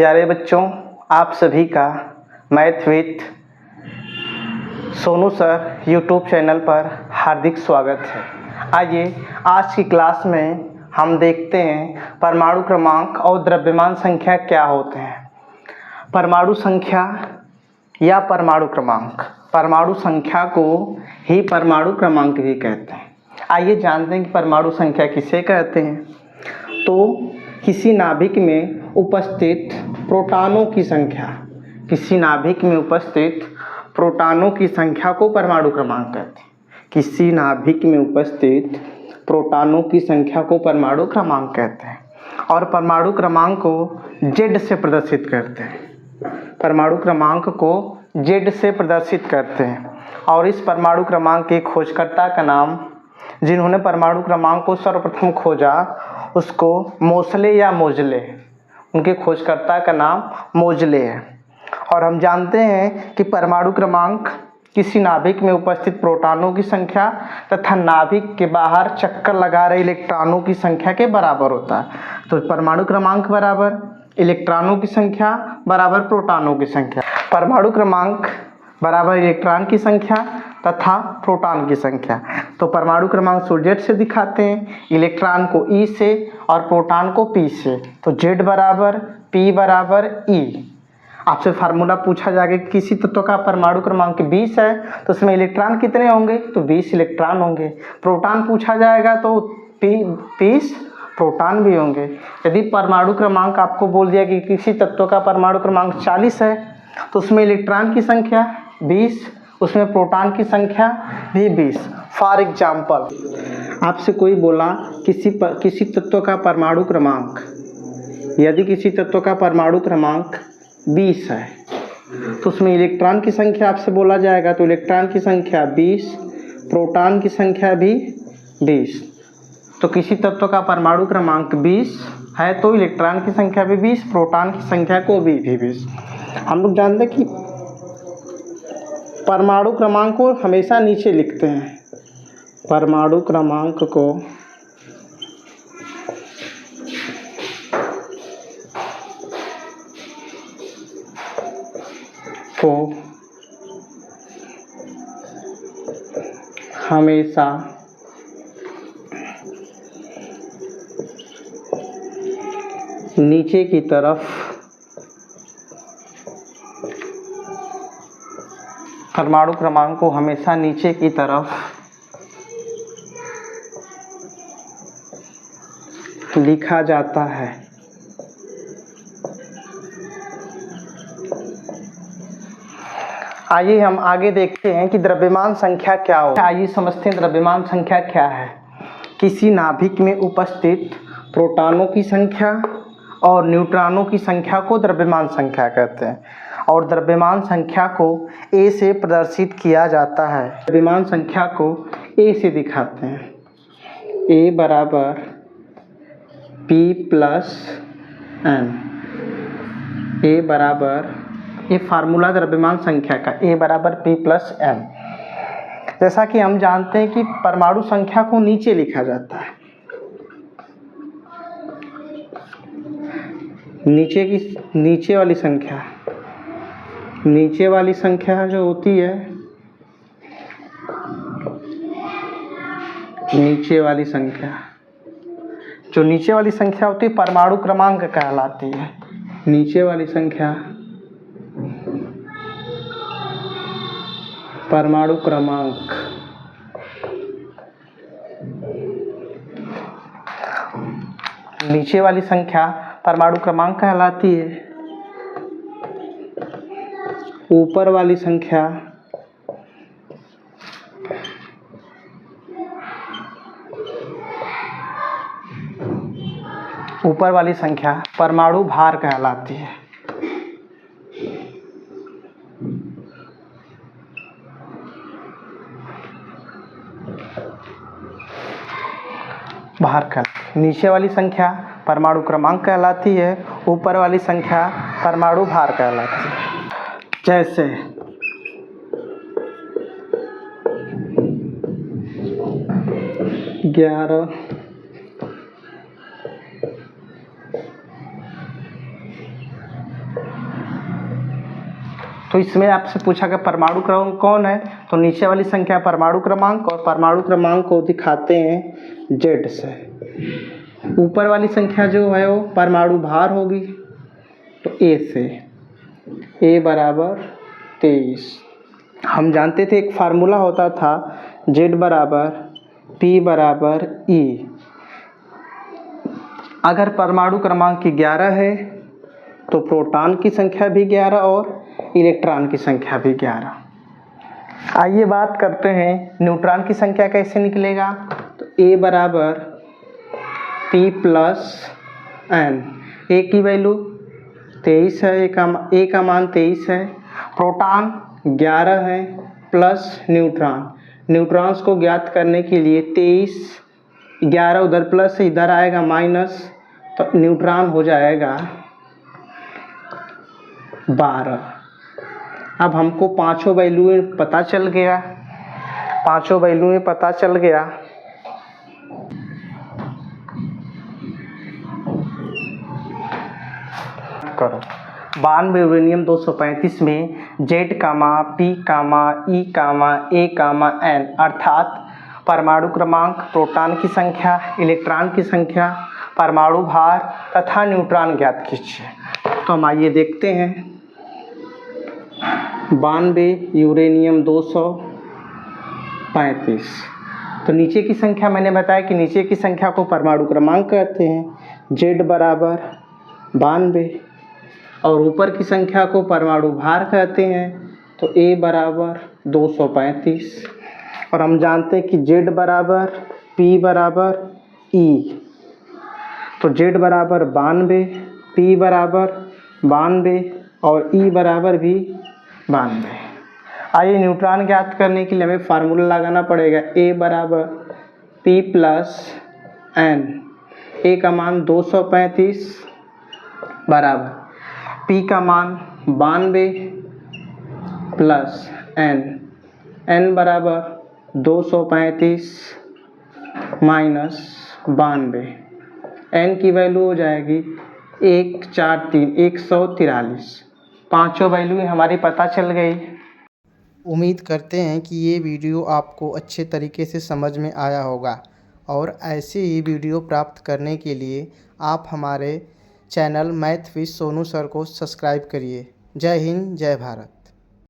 प्यारे बच्चों, आप सभी का math with Sonu sir YouTube channel पर हार्दिक स्वागत है। आइए आज की क्लास में हम देखते हैं परमाणु क्रमांक और द्रव्यमान संख्या क्या होते हैं। परमाणु संख्या या परमाणु क्रमांक, परमाणु संख्या को ही परमाणु क्रमांक भी कहते हैं। आइए जानते हैं कि परमाणु संख्या किसे कहते हैं। तो किसी नाभिक में उपस्थित प्रोटॉनों की संख्या, किसी नाभिक में उपस्थित प्रोटॉनों की संख्या को परमाणु क्रमांक कहते हैं। किसी नाभिक में उपस्थित प्रोटॉनों की संख्या को परमाणु क्रमांक कहते हैं और परमाणु क्रमांक को Z से प्रदर्शित करते हैं। परमाणु क्रमांक को Z से प्रदर्शित करते हैं और इस परमाणु क्रमांक के खोजकर्ता का नाम, जिन्होंने परमाणु क्रमांक को सर्वप्रथम खोजा, उसको मोसले या मोजले, उनके खोजकर्ता का नाम मोजले है। और हम जानते हैं कि परमाणु क्रमांक किसी नाभिक में उपस्थित प्रोटॉनों की संख्या तथा नाभिक के बाहर चक्कर लगा रहे इलेक्ट्रॉनों की संख्या के बराबर होता है। तो परमाणु क्रमांक बराबर इलेक्ट्रॉनों की संख्या बराबर प्रोटॉनों की संख्या। परमाणु क्रमांक बराबर इलेक्ट्रॉन की संख्या तथा प्रोटॉन की संख्या। तो परमाणु क्रमांक को Z से दिखाते हैं, इलेक्ट्रॉन को E से और प्रोटॉन को P से। तो Z बराबर P बराबर E। आपसे फार्मूला पूछा जाएगा कि किसी तत्व का परमाणु क्रमांक 20 है तो उसमें इलेक्ट्रॉन कितने होंगे, तो 20 इलेक्ट्रॉन होंगे। प्रोटॉन पूछा जाएगा तो 20 प्रोटॉन भी होंगे। यदि परमाणु क्रमांक आपको बोल दिया कि किसी तत्व का परमाणु क्रमांक 40 है तो उसमें इलेक्ट्रॉन की संख्या 20, उसमें प्रोटॉन की संख्या भी 20। फॉर एग्जाम्पल, आपसे कोई बोला किसी तत्व का परमाणु क्रमांक, यदि किसी तत्व का परमाणु क्रमांक 20 है तो उसमें इलेक्ट्रॉन की संख्या आपसे बोला जाएगा तो इलेक्ट्रॉन की संख्या 20, प्रोटॉन की संख्या भी 20। तो किसी तत्व का परमाणु क्रमांक 20 है तो इलेक्ट्रॉन की संख्या भी 20, प्रोटॉन की संख्या को भी 20। हम लोग जानते हैं कि परमाणु क्रमांक को हमेशा नीचे लिखते हैं। परमाणु क्रमांक को हमेशा नीचे की तरफ, परमाणु क्रमांक को हमेशा नीचे की तरफ लिखा जाता है। आइए हम आगे देखते हैं कि द्रव्यमान संख्या क्या हो। आइए समझते हैं द्रव्यमान संख्या क्या है। किसी नाभिक में उपस्थित प्रोटॉनों की संख्या और न्यूट्रॉनों की संख्या को द्रव्यमान संख्या कहते हैं और द्रव्यमान संख्या को A से प्रदर्शित किया जाता है। द्रव्यमान संख्या को A से दिखाते हैं। A बराबर P प्लस N। A बराबर, ये फार्मूला द्रव्यमान संख्या का, A बराबर P प्लस N। जैसा कि हम जानते हैं कि परमाणु संख्या को नीचे लिखा जाता है। नीचे वाली संख्या, नीचे वाली संख्या जो होती है, नीचे वाली संख्या, जो नीचे वाली संख्या होती है परमाणु क्रमांक कहलाती है। नीचे वाली संख्या परमाणु क्रमांक। नीचे वाली संख्या परमाणु क्रमांक कहलाती है। ऊपर वाली संख्या परमाणु भार कहलाती है। नीचे वाली संख्या परमाणु क्रमांक कहलाती है, ऊपर वाली संख्या परमाणु भार कहलाती है। जैसे 11, 12, तो इसमें आपसे पूछा कि परमाणु क्रमांक कौन है, तो नीचे वाली संख्या परमाणु क्रमांक, और परमाणु क्रमांक को दिखाते हैं जेड से। ऊपर वाली संख्या जो है वो परमाणु भार होगी, तो ए से, ए बराबर 23। हम जानते थे एक फार्मूला होता था जेड बराबर पी बराबर ई। अगर परमाणु क्रमांक 11 है तो प्रोटॉन की संख्या भी 11 और इलेक्ट्रॉन की संख्या भी 11। आइए बात करते हैं न्यूट्रॉन की संख्या कैसे निकलेगा। तो ए बराबर पी प्लस एन, ए की वैल्यू 23 है, ए का मान 23 है, प्रोटॉन 11 है प्लस न्यूट्रॉन। न्यूट्रॉन्स को ज्ञात करने के लिए 23, 11 उधर प्लस इधर आएगा माइनस, तो न्यूट्रॉन हो जाएगा 12। अब हमको पांचों वैल्यू पता चल गया, पांचों वैल्यू पता चल गया। करो 92 यूरेनियम 235 में जेड कामा पी कामा ई कामा ए कामा एन अर्थात परमाणु क्रमांक, प्रोटॉन की संख्या, इलेक्ट्रॉन की संख्या, परमाणु भार तथा न्यूट्रॉन ज्ञात कीजिए। तो हम आइए देखते हैं। 92 यूरेनियम 235, तो नीचे की संख्या मैंने बताया कि नीचे की संख्या को परमाणु क्रमांक कहते हैं, जेड बराबर 92, और ऊपर की संख्या को परमाणु भार कहते हैं, तो ए बराबर 235। और हम जानते हैं कि जेड बराबर पी बराबर ई, तो जेड बराबर 92, पी बराबर 92 और ई बराबर भी 92। आइए न्यूट्रॉन ज्ञात करने के लिए हमें फार्मूला लगाना पड़ेगा, ए बराबर पी प्लस एन, ए का मान 235 बराबर पी का मान 92 प्लस एन, एन बराबर 235 माइनस 92, एन की वैल्यू हो जाएगी 143। पांचों वैल्यू हमारी पता चल गई। उम्मीद करते हैं कि ये वीडियो आपको अच्छे तरीके से समझ में आया होगा, और ऐसे ही वीडियो प्राप्त करने के लिए आप हमारे channel math with Sonu sir को सब्सक्राइब करिए। जय हिंद, जय भारत।